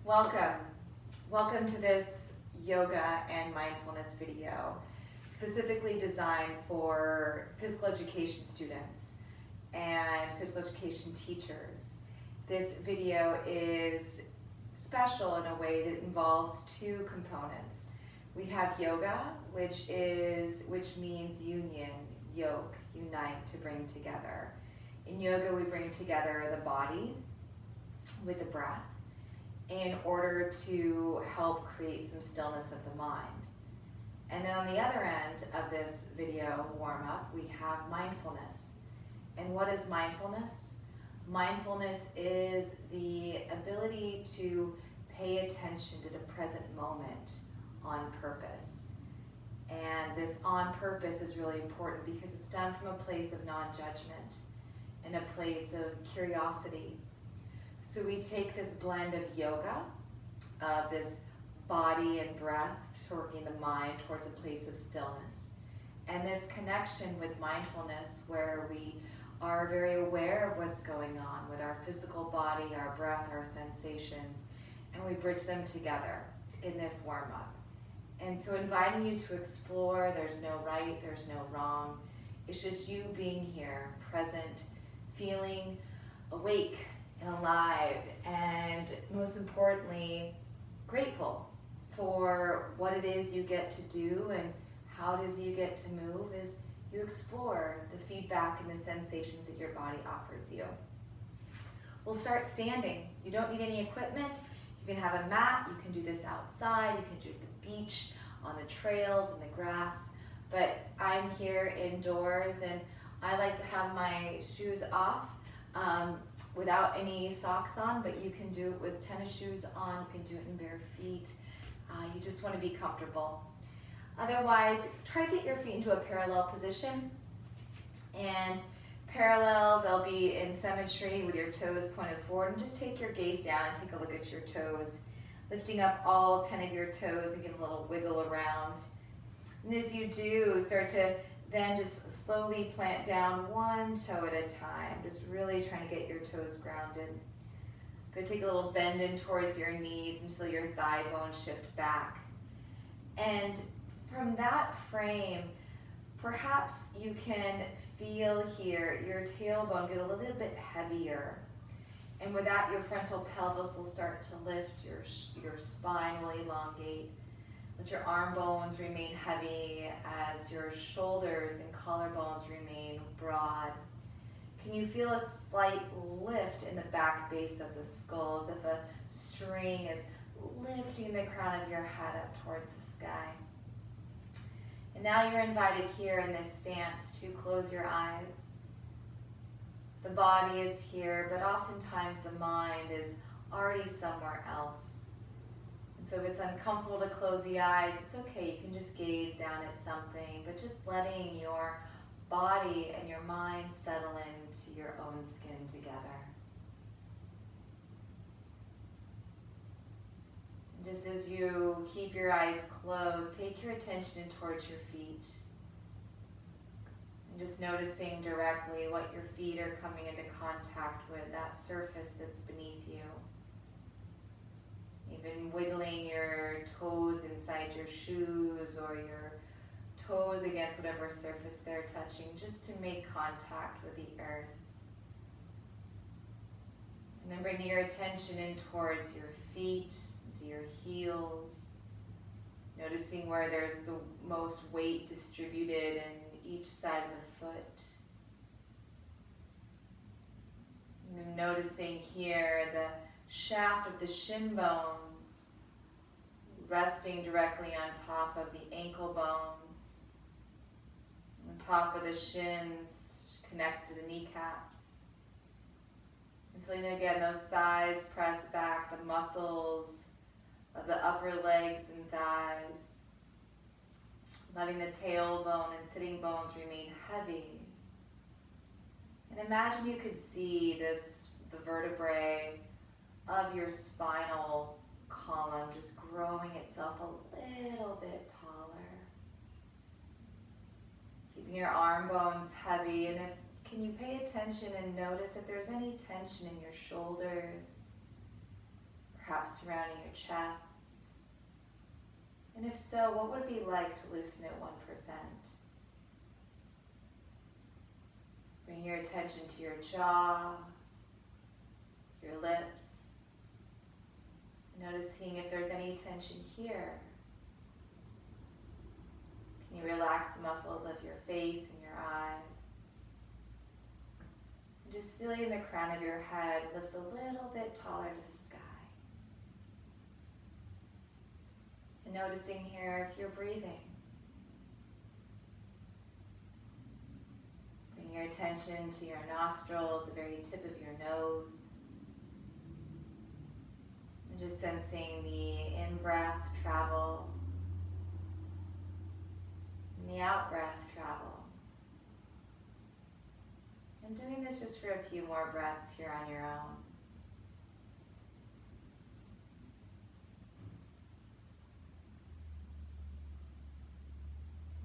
Welcome. Welcome to this yoga and mindfulness video, specifically designed for physical education students and physical education teachers. This video is special in a way that involves two components. We have yoga, which means union, yoke, unite, to bring together. In yoga, we bring together the body with the breath in order to help create some stillness of the mind. And then on the other end of this video warm-up, we have mindfulness. And what is mindfulness? Mindfulness is the ability to pay attention to the present moment on purpose. And this on purpose is really important because it's done from a place of non-judgment and a place of curiosity. So we take this blend of yoga, this body and breath, working the mind towards a place of stillness, and this connection with mindfulness where we are very aware of what's going on with our physical body, our breath, our sensations, and we bridge them together in this warm-up. And so inviting you to explore, there's no right, there's no wrong. It's just you being here, present, feeling awake and alive, and most importantly, grateful for what it is you get to do and how it is you get to move as you explore the feedback and the sensations that your body offers you. We'll start standing. You don't need any equipment. You can have a mat. You can do this outside. You can do it at the beach, on the trails, in the grass. But I'm here indoors, and I like to have my shoes off without any socks on, but you can do it with tennis shoes on. You can do it in bare feet. You just want to be comfortable. Otherwise, try to get your feet into a parallel position. And parallel, they'll be in symmetry with your toes pointed forward. And just take your gaze down and take a look at your toes. Lifting up all 10 of your toes and give a little wiggle around. And as you do, start to then just slowly plant down one toe at a time. Just really trying to get your toes grounded. Go take a little bend in towards your knees and feel your thigh bone shift back. And from that frame, perhaps you can feel here your tailbone get a little bit heavier. And with that, your frontal pelvis will start to lift, your spine will elongate. Let your arm bones remain heavy as your shoulders and collarbones remain broad. Can you feel a slight lift in the back base of the skull, as if a string is lifting the crown of your head up towards the sky? And now you're invited here in this stance to close your eyes. The body is here, but oftentimes the mind is already somewhere else. And so if it's uncomfortable to close the eyes, it's okay. You can just gaze down at something, but just letting your body and your mind settle into your own skin together. And just as you keep your eyes closed, take your attention towards your feet. And just noticing directly what your feet are coming into contact with, that surface that's beneath you. Even wiggling your toes inside your shoes or your toes against whatever surface they're touching, just to make contact with the earth. And then bringing your attention in towards your feet, to your heels, noticing where there's the most weight distributed in each side of the foot. And then noticing here the shaft of the shin bones resting directly on top of the ankle bones. On top of the shins, connect to the kneecaps. And feeling again those thighs press back, the muscles of the upper legs and thighs. Letting the tailbone and sitting bones remain heavy. And imagine you could see the vertebrae of your spinal column just growing itself a little bit taller. Keeping your arm bones heavy, and can you pay attention and notice if there's any tension in your shoulders, perhaps surrounding your chest? And if so, what would it be like to loosen it 1%? Bring your attention to your jaw, your lips, noticing if there's any tension here. Can you relax the muscles of your face and your eyes? And just feeling the crown of your head lift a little bit taller to the sky. And noticing here if you're breathing. Bring your attention to your nostrils, the very tip of your nose. And just sensing the in-breath travel and the out-breath travel. And doing this just for a few more breaths here on your own.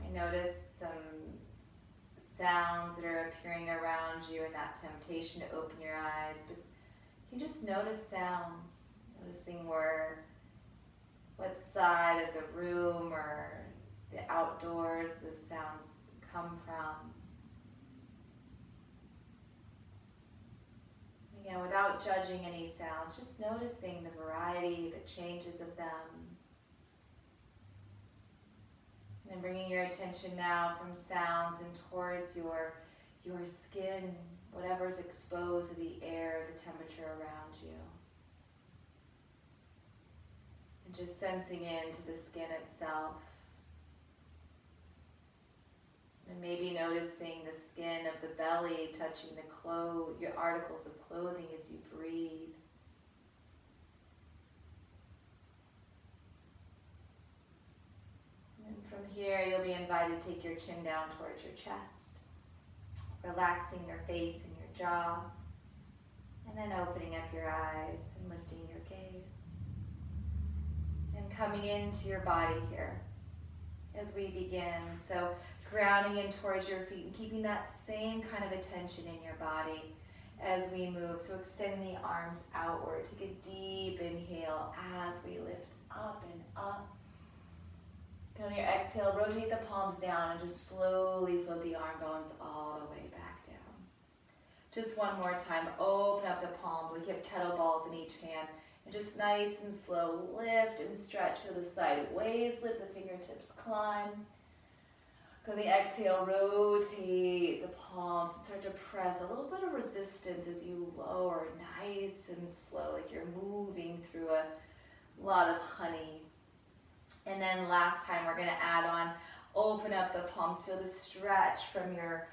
I notice some sounds that are appearing around you and that temptation to open your eyes, but you just notice sounds, noticing what side of the room or the outdoors the sounds come from. Again, without judging any sounds, just noticing the variety, the changes of them. And then bringing your attention now from sounds and towards your skin, whatever's exposed to the air, the temperature around you. And just sensing into the skin itself. And maybe noticing the skin of the belly touching your articles of clothing as you breathe. And from here, you'll be invited to take your chin down towards your chest, relaxing your face and your jaw, and then opening up your eyes and lifting your gaze. And coming into your body here as we begin. So grounding in towards your feet and keeping that same kind of attention in your body as we move. So extending the arms outward. Take a deep inhale as we lift up and up. Then on your exhale, rotate the palms down and just slowly float the arm bones all the way back down. Just one more time. Open up the palms like you have kettlebells in each hand. And just nice and slow, lift and stretch. Feel the side waist, lift the fingertips, climb. On the exhale, rotate the palms and start to press. A little bit of resistance as you lower, nice and slow, like you're moving through a lot of honey. And then last time we're going to add on, open up the palms. Feel the stretch from your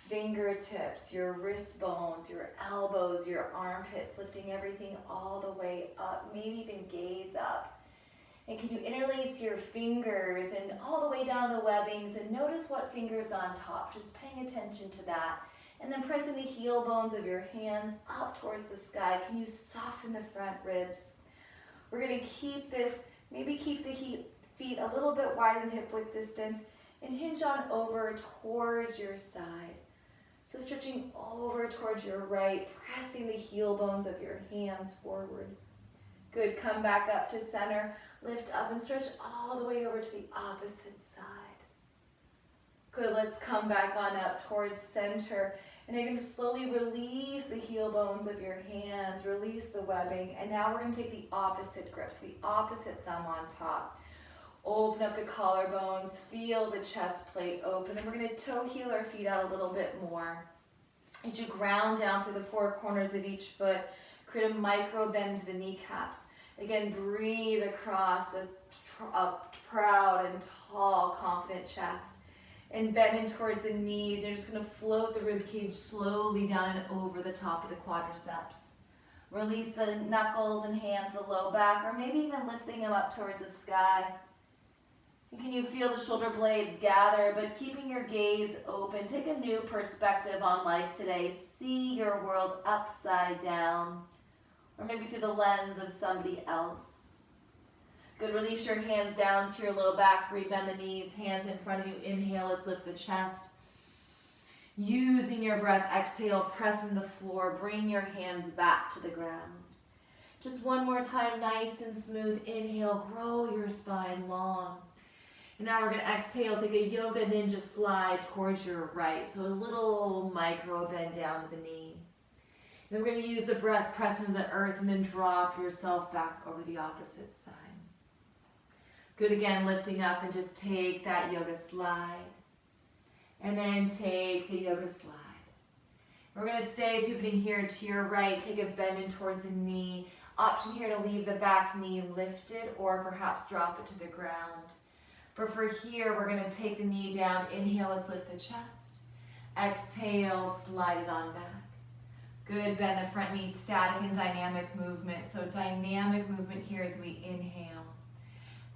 fingertips, your wrist bones, your elbows, your armpits, lifting everything all the way up, maybe even gaze up. And can you interlace your fingers and all the way down the webbings and notice what finger's on top, just paying attention to that. And then pressing the heel bones of your hands up towards the sky. Can you soften the front ribs? We're going to keep this, maybe keep the feet a little bit wider than hip width distance and hinge on over towards your side. So stretching over towards your right, pressing the heel bones of your hands forward. Good, come back up to center. Lift up and stretch all the way over to the opposite side. Good, let's come back on up towards center. And you're going to slowly release the heel bones of your hands, release the webbing. And now we're going to take the opposite grip, so the opposite thumb on top. Open up the collarbones, feel the chest plate open. And we're going to toe heel our feet out a little bit more. As you ground down through the four corners of each foot, create a micro bend to the kneecaps. Again, breathe across a proud and tall, confident chest. And bend in towards the knees. You're just going to float the rib cage slowly down and over the top of the quadriceps. Release the knuckles and hands, the low back, or maybe even lifting them up towards the sky. And can you feel the shoulder blades gather, but keeping your gaze open. Take a new perspective on life today. See your world upside down. Or maybe through the lens of somebody else. Good, release your hands down to your low back, rebend the knees, hands in front of you. Inhale, let's lift the chest. Using your breath, exhale, press into the floor, bring your hands back to the ground. Just one more time, nice and smooth. Inhale, grow your spine long. And now we're going to exhale, take a yoga ninja slide towards your right. So a little micro bend down to the knee. Then we're going to use the breath, press into the earth, and then drop yourself back over the opposite side. Good, again, lifting up and just take that yoga slide. And then take the yoga slide. We're going to stay pivoting here to your right. Take a bend in towards the knee. Option here to leave the back knee lifted or perhaps drop it to the ground. But for here, we're going to take the knee down. Inhale, let's lift the chest. Exhale, slide it on back. Good, bend the front knee, static and dynamic movement. So dynamic movement here as we inhale.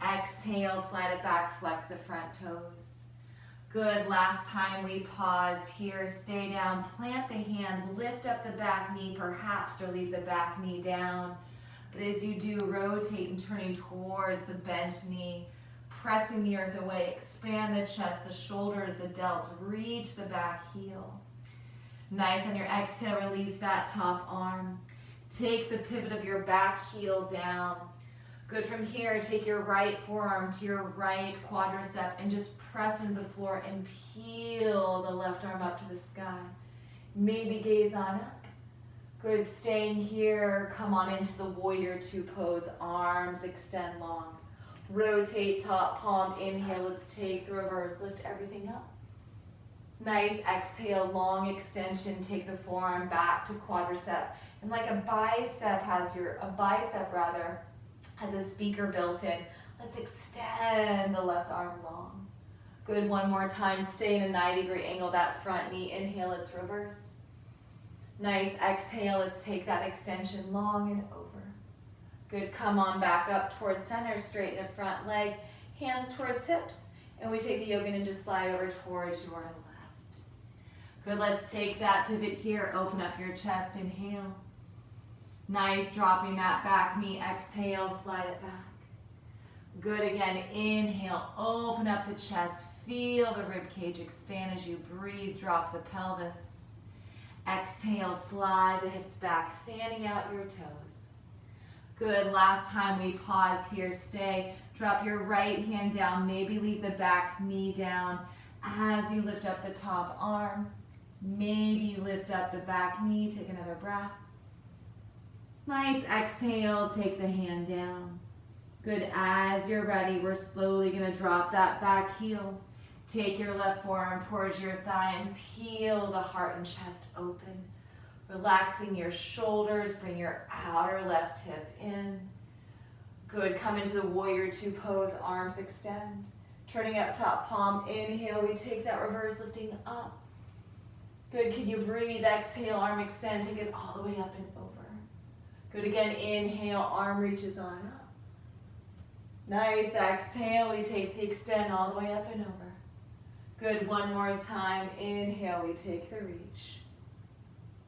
Exhale, slide it back, flex the front toes. Good, last time we pause here, stay down, plant the hands, lift up the back knee perhaps, or leave the back knee down. But as you do, rotate and turning towards the bent knee, pressing the earth away, expand the chest, the shoulders, the delts, reach the back heel. Nice, on your exhale, release that top arm. Take the pivot of your back heel down. Good, from here, take your right forearm to your right quadricep and just press into the floor and peel the left arm up to the sky. Maybe gaze on up. Good, staying here, come on into the warrior two pose, arms extend long. Rotate top palm, inhale, let's take the reverse, lift everything up. Nice, exhale, long extension, take the forearm back to quadricep. And like a bicep has a speaker built in, let's extend the left arm long. Good, one more time, stay in a 90-degree angle, that front knee, inhale, let's reverse. Nice, exhale, let's take that extension long and over. Good, come on back up towards center, straighten the front leg, hands towards hips, and we take the yoga ninja slide over towards your left. Good, let's take that pivot here, open up your chest, inhale. Nice, dropping that back knee, exhale, slide it back. Good, again, inhale, open up the chest, feel the rib cage expand as you breathe, drop the pelvis. Exhale, slide the hips back, fanning out your toes. Good, last time we pause here, stay. Drop your right hand down, maybe leave the back knee down as you lift up the top arm. Maybe lift up the back knee, take another breath. Nice, exhale, take the hand down. Good, as you're ready, we're slowly gonna drop that back heel. Take your left forearm towards your thigh and peel the heart and chest open. Relaxing your shoulders, bring your outer left hip in. Good, come into the warrior two pose, arms extend. Turning up top palm, inhale, we take that reverse, lifting up. Good, can you breathe? Exhale, arm extend, take it all the way up and over. Good, again, inhale, arm reaches on up. Nice, exhale, we take the extend all the way up and over. Good, one more time, inhale, we take the reach.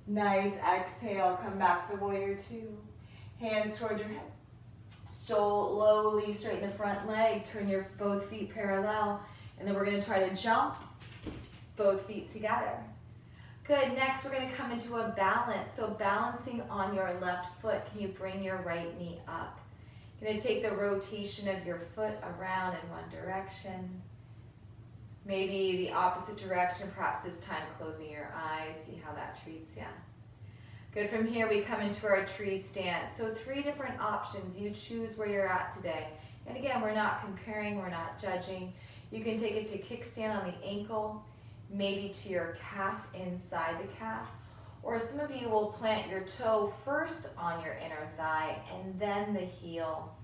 Nice, exhale, come back to warrior two. Hands towards your hip. Slowly straighten the front leg, turn your both feet parallel, and then we're gonna try to jump both feet together. Good, next we're gonna come into a balance. So balancing on your left foot, can you bring your right knee up? You're gonna take the rotation of your foot around in one direction. Maybe the opposite direction, perhaps this time closing your eyes, see how that treats you. Good, from here we come into our tree stance. So 3 different options, you choose where you're at today. And again, we're not comparing, we're not judging. You can take it to kickstand on the ankle, maybe to your calf, inside the calf. Or some of you will plant your toe first on your inner thigh and then the heel.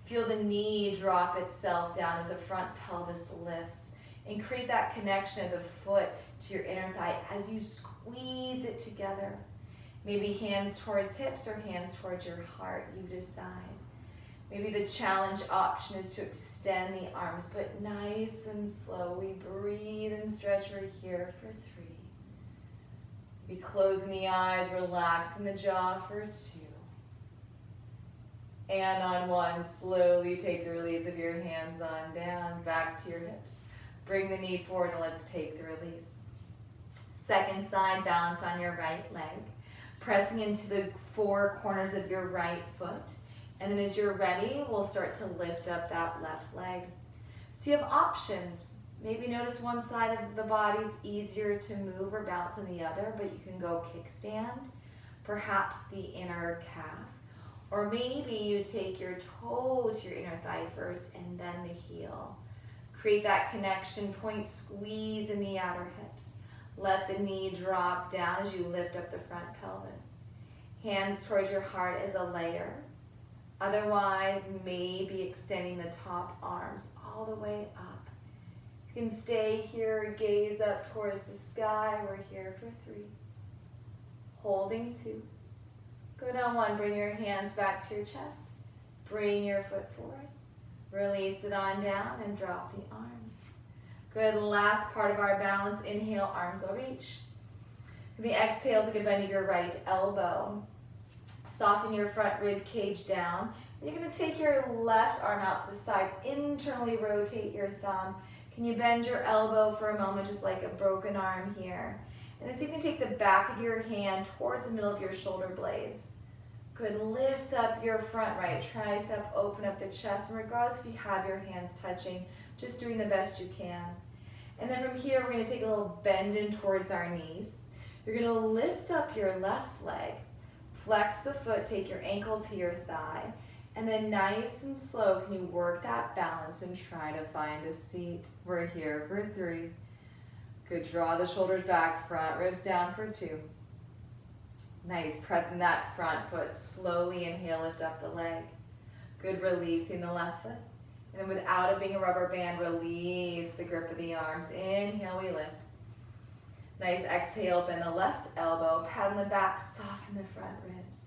Feel the knee drop itself down as the front pelvis lifts. And create that connection of the foot to your inner thigh as you squeeze it together. Maybe hands towards hips or hands towards your heart, you decide. Maybe the challenge option is to extend the arms, but nice and slowly breathe and stretch right here for 3. Be closing the eyes, relaxing the jaw for 2. And on 1, slowly take the release of your hands on down, back to your hips. Bring the knee forward and let's take the release. Second side, balance on your right leg. Pressing into the four corners of your right foot. And then as you're ready, we'll start to lift up that left leg. So you have options. Maybe notice one side of the body's easier to move or bounce than the other, but you can go kickstand, perhaps the inner calf. Or maybe you take your toe to your inner thigh first and then the heel. Create that connection point, squeeze in the outer hips. Let the knee drop down as you lift up the front pelvis. Hands towards your heart as a layer. Otherwise, maybe extending the top arms all the way up. You can stay here, gaze up towards the sky. We're here for 3. Holding 2. Go down 1, bring your hands back to your chest. Bring your foot forward. Release it on down and drop the arms. Good, last part of our balance. Inhale, arms will reach. The exhale, take a bend of your right elbow. Soften your front rib cage down. You're going to take your left arm out to the side. Internally rotate your thumb. Can you bend your elbow for a moment, just like a broken arm here? And then see if you can take the back of your hand towards the middle of your shoulder blades. Good, lift up your front right tricep, open up the chest, and regardless if you have your hands touching, just doing the best you can. And then from here, we're going to take a little bend in towards our knees. You're going to lift up your left leg, flex the foot, take your ankle to your thigh, and then nice and slow, can you work that balance and try to find a seat? We're here for 3. Good, draw the shoulders back, front ribs down for 2. Nice, pressing that front foot, slowly inhale, lift up the leg. Good, releasing the left foot. And then without it being a rubber band, release the grip of the arms. Inhale, we lift. Nice, exhale, bend the left elbow, pat on the back, soften the front ribs.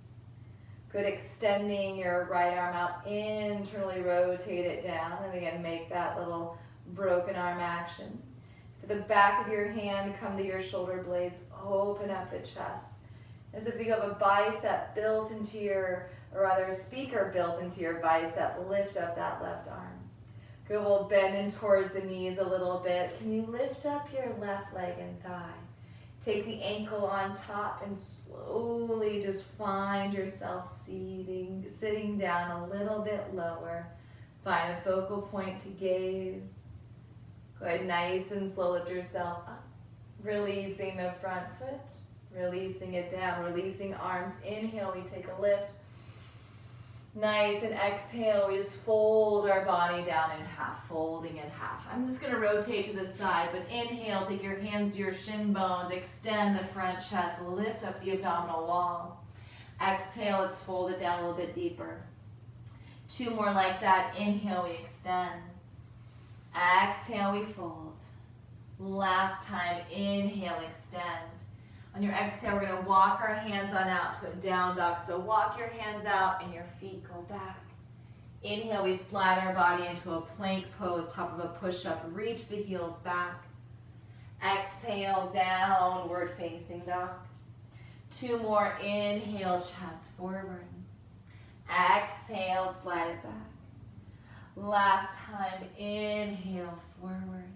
Good, extending your right arm out, internally rotate it down, and again, make that little broken arm action. For the back of your hand, come to your shoulder blades, open up the chest. As if you have a bicep built into your, or rather a speaker built into your bicep, lift up that left arm. Good, we'll bend in towards the knees a little bit. Can you lift up your left leg and thigh? Take the ankle on top and slowly just find yourself sitting down a little bit lower. Find a focal point to gaze. Good, nice and slow, lift yourself up. Releasing the front foot, releasing it down, releasing arms. Inhale, we take a lift. Nice, and exhale, we just fold our body down in half, folding in half. I'm just going to rotate to the side, but inhale, take your hands to your shin bones, extend the front chest, lift up the abdominal wall. Exhale, let's fold it down a little bit deeper. 2 more like that. Inhale, we extend. Exhale, we fold. Last time, inhale, extend. On your exhale, we're going to walk our hands on out to a down dog. So walk your hands out and your feet go back. Inhale, we slide our body into a plank pose, top of a push-up. Reach the heels back. Exhale, downward facing dog. 2 more. Inhale, chest forward. Exhale, slide it back. Last time, inhale, forward.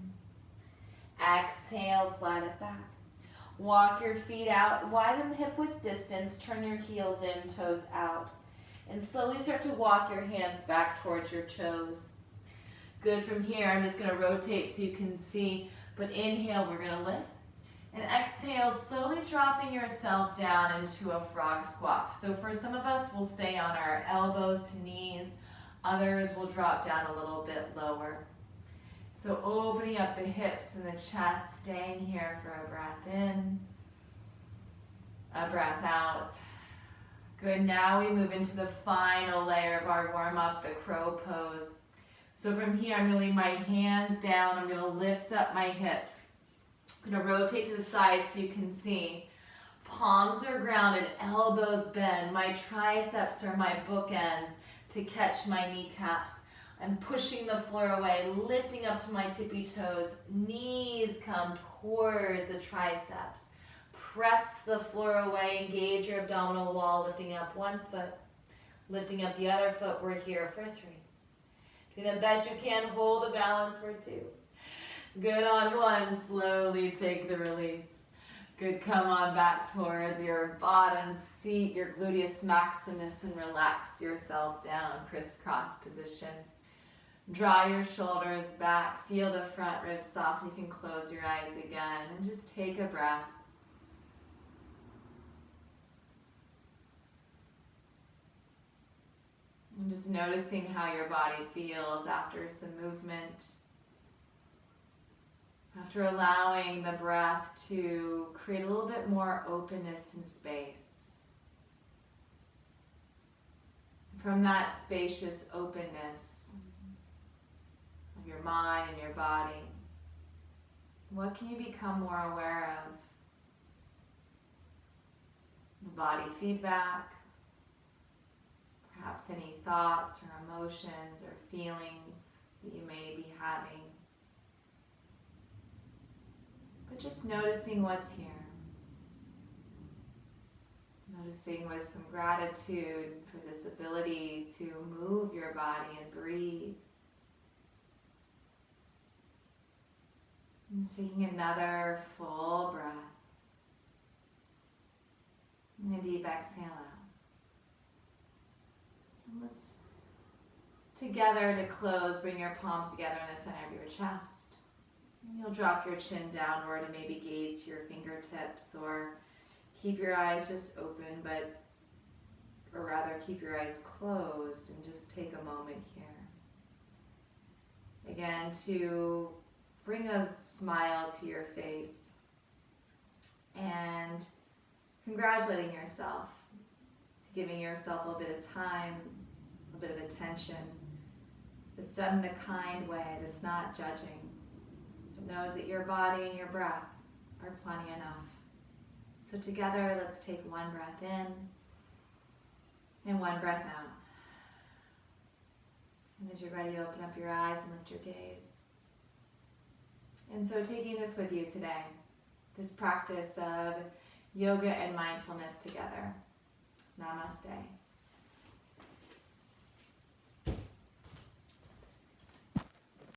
Exhale, slide it back. Walk your feet out, widen hip width distance, turn your heels in, toes out. And slowly start to walk your hands back towards your toes. Good, from here, I'm just gonna rotate so you can see, but inhale, we're gonna lift. And exhale, slowly dropping yourself down into a frog squat. So for some of us, we'll stay on our elbows to knees. Others will drop down a little bit lower. So opening up the hips and the chest, staying here for a breath in, a breath out. Good, now we move into the final layer of our warm-up, the crow pose. So from here, I'm gonna leave my hands down, I'm gonna lift up my hips. I'm gonna rotate to the side so you can see. Palms are grounded, elbows bend, my triceps are my bookends to catch my kneecaps. I'm pushing the floor away, lifting up to my tippy toes. Knees come towards the triceps. Press the floor away, engage your abdominal wall, lifting up 1 foot, lifting up the other foot. We're here for 3. Do the best you can, hold the balance for 2. Good on 1, slowly take the release. Good, come on back towards your bottom seat, your gluteus maximus, and relax yourself down, crisscross position. Draw your shoulders back, feel the front ribs soft. You can close your eyes again and just take a breath. And just noticing how your body feels after some movement. After allowing the breath to create a little bit more openness and space. From that spacious openness of your mind and your body, what can you become more aware of? The body feedback, perhaps any thoughts or emotions or feelings that you may be having. But just noticing what's here. Noticing with some gratitude for this ability to move your body and breathe. And just taking another full breath. And a deep exhale out. And let's together to close, bring your palms together in the center of your chest. You'll drop your chin downward and maybe gaze to your fingertips, or keep your eyes just open, or rather keep your eyes closed and just take a moment here. Again, to bring a smile to your face and congratulating yourself, to giving yourself a little bit of time, a bit of attention. That's done in a kind way, that's not judging. It knows that your body and your breath are plenty enough. So together, let's take one breath in and one breath out. And as you're ready, open up your eyes and lift your gaze. And so taking this with you today, this practice of yoga and mindfulness together. Namaste.